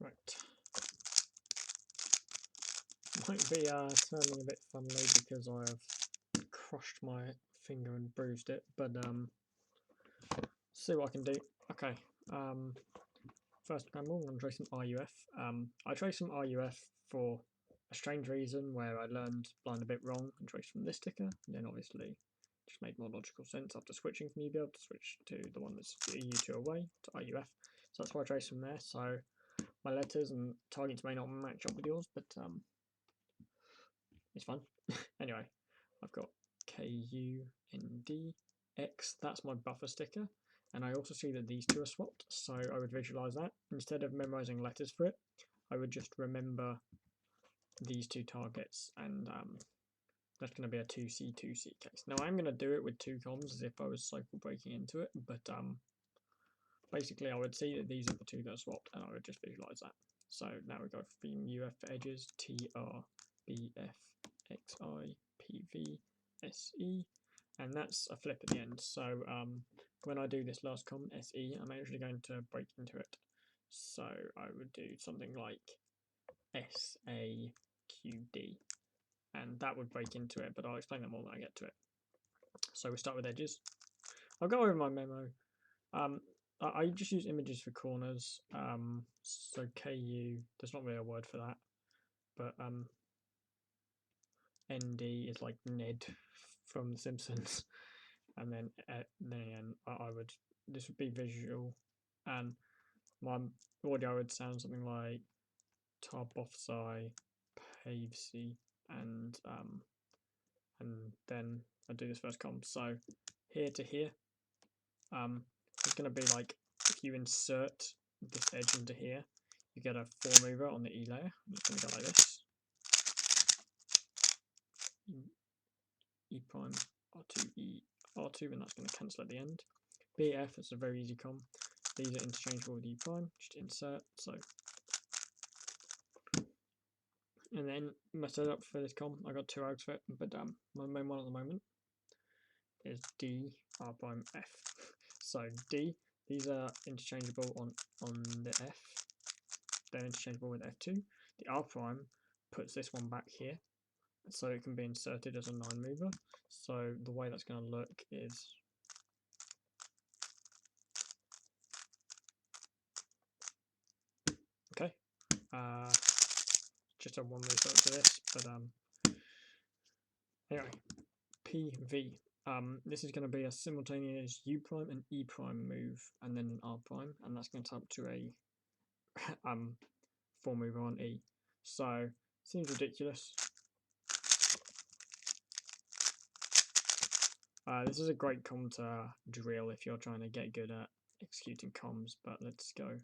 Right. Might be sounding a bit fumbly because I have crushed my finger and bruised it, but see what I can do. Okay. First example, I'm going to trace some RUF. I traced some RUF for a strange reason where I learned blind a bit wrong and traced from this sticker, and then obviously just made more logical sense after switching from UBuild to switch to the one that's U2 away to RUF. So that's why I traced from there. So my letters and targets may not match up with yours, but it's fun. Anyway, I've got KUNDX, that's my buffer sticker. And I also see that these two are swapped, so I would visualize that. Instead of memorizing letters for it, I would just remember these two targets, and that's going to be a 2C, 2C case. Now I'm going to do it with two comms as if I was cycle breaking into it, but basically I would see that these are the two that are swapped, and I would just visualize that. So now we go from UF for edges, TR, BF, XI, PV, SE, and that's a flip at the end. So when I do this last com, SE, I'm actually going to break into it. So I would do something like SAQD, and that would break into it, but I'll explain that more when I get to it. So we start with edges. I'll go over my memo. I just use images for corners. So KU, there's not really a word for that, but ND is like Ned from The Simpsons, and then again, this would be visual, and my audio would sound something like Tarbofsci, Pavesy, and then I do this first comp. So here to here, it's going to be like if you insert this edge into here, you get a 4 mover on the E layer. It's going to go like this. E prime, R2, E, R2, and that's going to cancel at the end. BF, it's a very easy com. These are interchangeable with E prime, just insert, so. And then my setup for this com, I got two args for it, but my main one at the moment is D, R prime, F. So D, these are interchangeable on the F. They're interchangeable with F2. The R prime puts this one back here, so it can be inserted as a 9 mover. So the way that's going to look is okay. Just a 1 move to this, but anyway, PV. This is going to be a simultaneous U prime and E prime move, and then an R prime, and that's going to turn up to a 4 mover on E. So seems ridiculous. This is a great com to drill if you're trying to get good at executing comms, but let's go.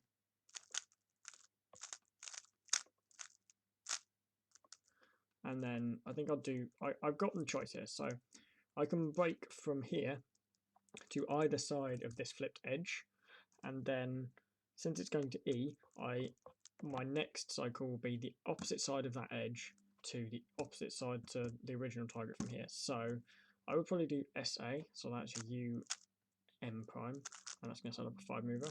And then I think I'll do, I've got the choice here, so I can break from here to either side of this flipped edge, and then since it's going to E, my next cycle will be the opposite side of that edge to the opposite side to the original target from here. So I would probably do SA, so that's UM prime, and that's going to set up a 5 mover.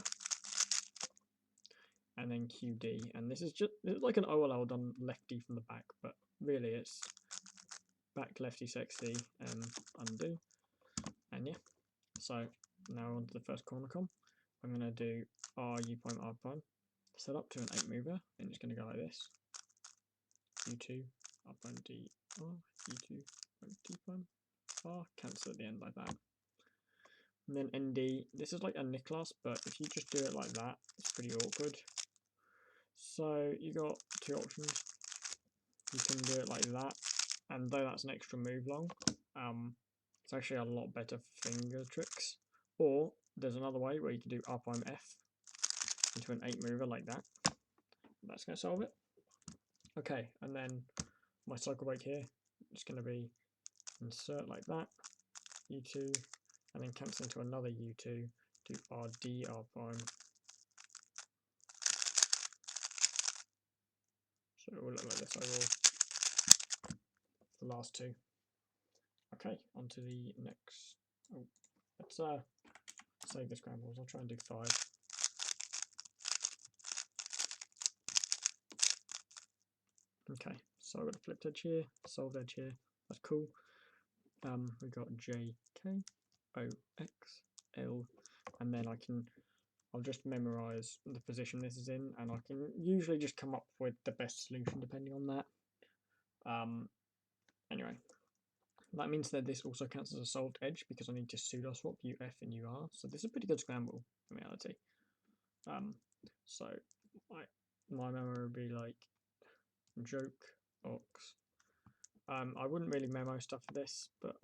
And then QD, and this is just like an OLL done lefty from the back, but really it's back lefty sexy and undo. And yeah, so now on to the first corner com. I'm going to do U prime R prime, set up to an 8 mover, and it's going to go like this. U2, R prime D R, U2, D prime R, cancel at the end like that. And then ND, this is like a Nicholas, but if you just do it like that, it's pretty awkward. So you got two options. You can do it like that, and though that's an extra move long, it's actually a lot better for finger tricks. Or there's another way where you can do R prime F into an 8 mover like that. That's going to solve it. Okay, and then my cycle break here is going to be insert like that, U2, and then cancel into another U2, do RD R prime. So it will look like this overall. The last two. Okay, on to the next. Oh, let's save the scrambles. I'll try and do 5. Okay, so I've got a flipped edge here, solved edge here. That's cool. We got J, K, O, X, L, and then I'll just memorize the position this is in, and I can usually just come up with the best solution depending on that. Anyway, that means that this also counts as a solved edge because I need to pseudo swap UF and UR. So this is a pretty good scramble in reality. So my memory would be like joke ox. I wouldn't really memo stuff for this, but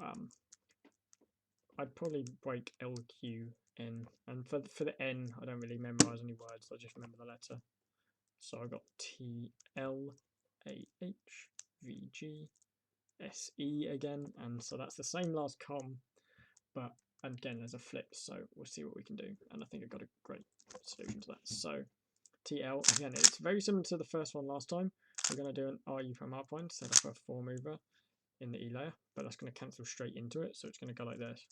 I'd probably break LQ N, and for the N, I don't really memorize any words. I just remember the letter. So I got T L A H V G S E again, and so that's the same last com, but again there's a flip. So we'll see what we can do, and I think I've got a great solution to that. So TL again, it's very similar to the first one last time. We're going to do an RU from R point, set up a 4 mover in the E layer, but that's going to cancel straight into it, so it's going to go like this.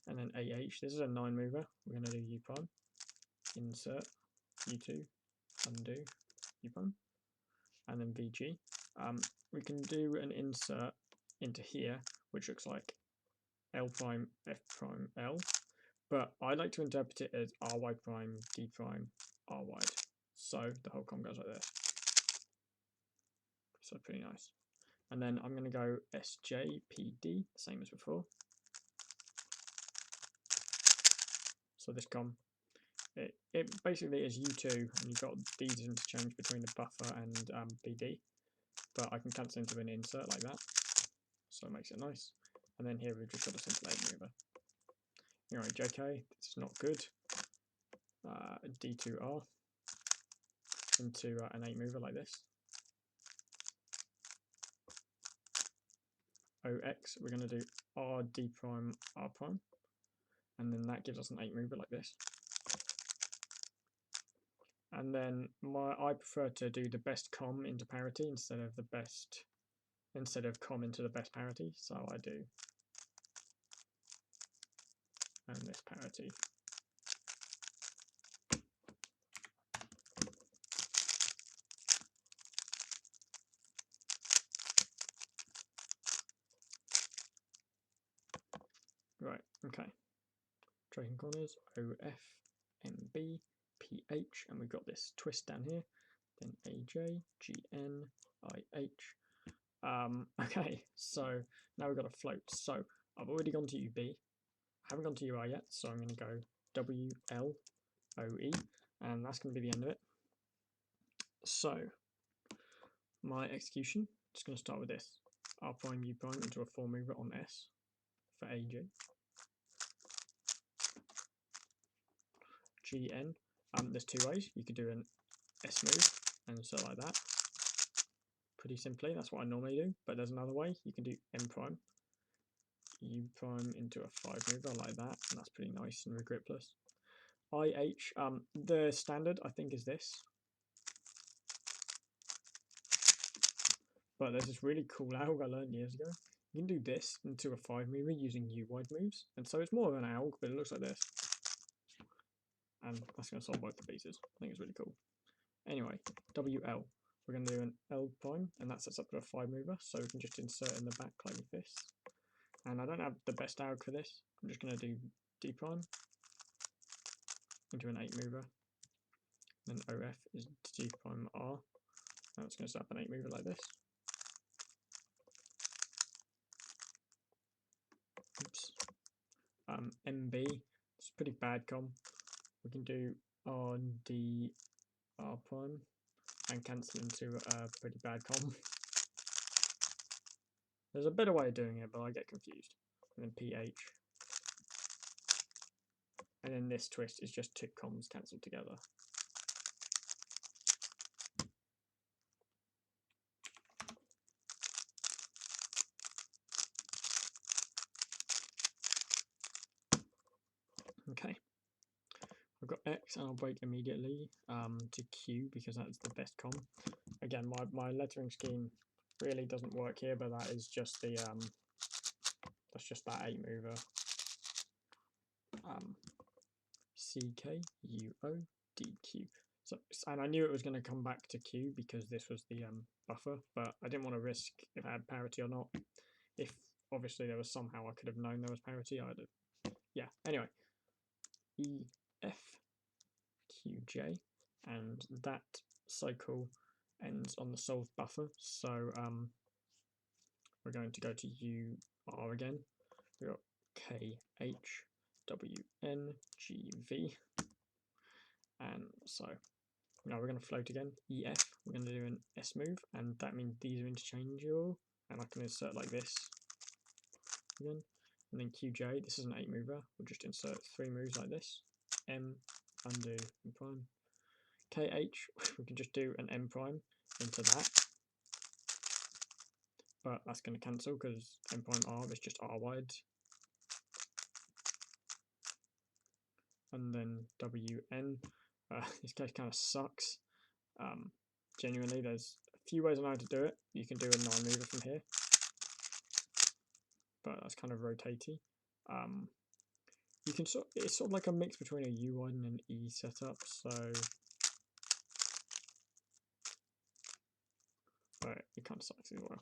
And then AH, this is a 9 mover. We're going to do U prime, insert, U2, undo, U prime, and then VG. We can do an insert into here, which looks like L prime, F prime, L, but I like to interpret it as RY prime, D prime, R wide. So the whole com goes like this. So pretty nice. And then I'm going to go SJPD, same as before. So this com, it basically is U2, and you've got these interchange between the buffer and PD, but I can cancel into an insert like that, so it makes it nice. And then here we've just got a simple 8 mover. Anyway, JK, this is not good. D2R into an 8 mover like this. OX, we're going to do R D prime R prime, and then that gives us an 8 mover like this. And then I prefer to do the best com into parity instead of com into the best parity. So I do and this parity. Right, okay. Tracing corners, OF, MB, PH, and we've got this twist down here. Then AJ, GN, IH. Okay, so now we've got a float. So I've already gone to UB. I haven't gone to UI yet, so I'm going to go WLOE, and that's going to be the end of it. So my execution, just going to start with this. R prime, U prime into a 4 mover on S for AJ. GN, there's 2 ways. You could do an S move and so like that. Pretty simply, that's what I normally do, but there's another way. You can do M prime, U prime into a 5 mover like that, and that's pretty nice and regripless. IH, the standard I think is this. But there's this really cool alg I learned years ago. You can do this into a 5 mover using U wide moves, and so it's more of an alg, but it looks like this. And that's going to solve both the pieces. I think it's really cool. Anyway, WL. We're going to do an L prime, and that sets up to a 5 mover, so we can just insert in the back like this. And I don't have the best alg for this. I'm just going to do D prime into an 8 mover. Then OF is D prime R. Now it's going to set up an 8 mover like this. Oops. MB, it's a pretty bad com. We can do RD R prime and cancel into a pretty bad com. There's a better way of doing it, but I get confused. And then PH. And then this twist is just 2 comms cancelled together. Okay. I've got X and I'll break immediately to Q because that's the best com. Again, my lettering scheme really doesn't work here, but that is just the that's just that 8 mover. CK UO DQ. So, and I knew it was going to come back to Q because this was the buffer, but I didn't want to risk if it had parity or not. If obviously there was somehow I could have known there was parity, I'd have, yeah. Anyway, E, F, Q, J, and that cycle ends on the solved buffer. So we're going to go to U, R again. We've got K, H, W, N, G, V. And so now we're going to float again. EF, we're going to do an S move, and that means these are interchangeable. And I can insert like this again. And then QJ, this is an 8 mover. We'll just insert 3 moves like this. M, undo, and prime. KH, we can just do an M prime into that. But that's going to cancel because M prime R is just R wide. And then WN, this case kind of sucks. Genuinely, there's a few ways on how to do it. You can do a 9 mover from here, but that's kind of rotatey. You can it's sort of like a mix between a U wide and an E setup. So, but it kind of sucks as well.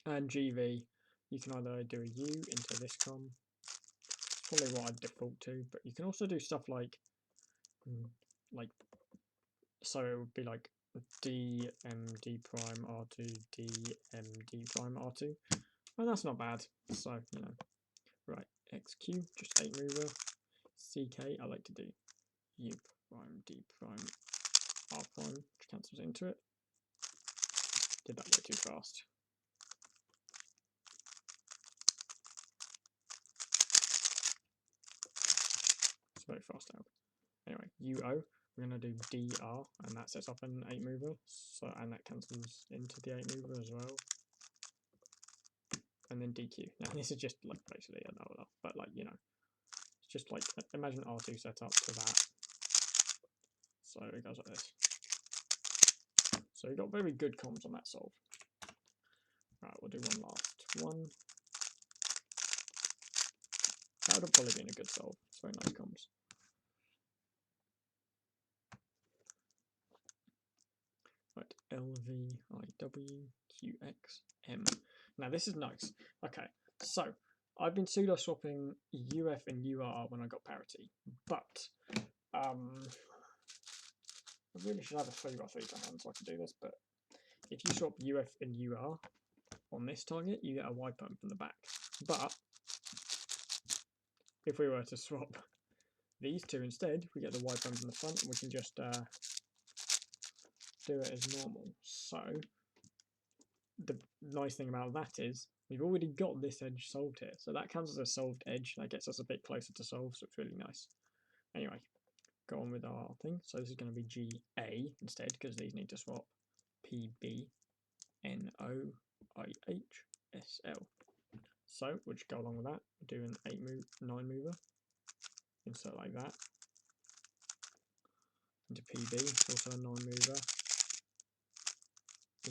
And GV, you can either do a U into this com. It's probably what I'd default to, but you can also do stuff like so it would be like DMD prime R2, DMD prime R2. Well, that's not bad. So, you know, right, XQ, just 8 mover. CK, I like to do U prime, D prime, R prime, which cancels into it. Did that way too fast. It's very fast out. Anyway, UO, we're going to do DR, and that sets up an 8 mover, so, and that cancels into the 8 mover as well. And then DQ. Now this is just like basically another, but like, you know, it's just like, imagine R2 set up to that. So it goes like this. So we got very good comms on that solve. Right, we'll do one last one. That would have probably been a good solve. It's very nice comms. Right, LVIWQXM. Now this is nice. Okay, so I've been pseudo swapping UF and UR when I got parity, but I really should have a 3x3 to hand so I can do this. But if you swap UF and UR on this target, you get a Y pump from the back. But if we were to swap these two instead, we get the Y pump in the front, and we can just do it as normal. So the nice thing about that is we've already got this edge solved here, so that counts as a solved edge. That gets us a bit closer to solve, so it's really nice. Anyway, go on with our thing. So this is going to be GA instead, because these need to swap PB NO IH SL. So we'll just go along with that. Do an 9 mover, insert like that into PB. It's also a 9 mover.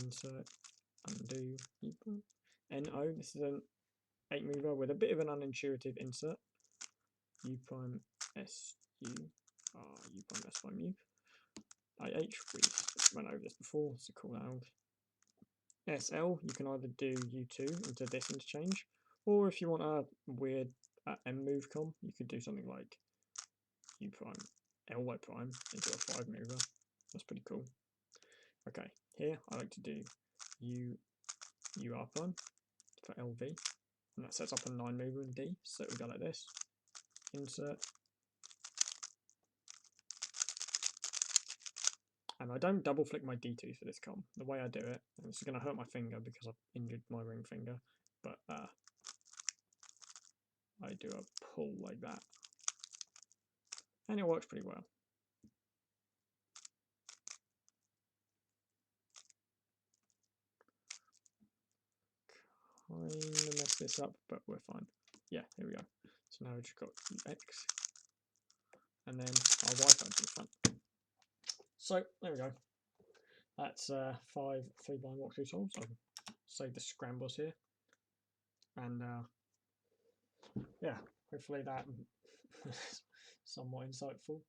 Insert, undo, equal. NO, this is an 8 mover with a bit of an unintuitive insert. U prime S U U prime S prime U. IH, we went over this before, so call that out. SL, you can either do U2 into this interchange, or if you want a weird M move com, you could do something like U prime LY prime into a 5 mover. That's pretty cool. Okay, here I like to do UR prime for LV, and that sets up a 9 mover in D. So we go like this, insert, and I don't double flick my D2 for this com. The way I do it, and this is going to hurt my finger because I've injured my ring finger, but I do a pull like that, and it works pretty well. Kind of mess this up, but we're fine. Yeah, here we go. So now we've just got UX, and then our Y phone to the front. So there we go. That's 5 3-blind walkthrough solves. I'll save the scrambles here, and yeah, hopefully that was somewhat insightful.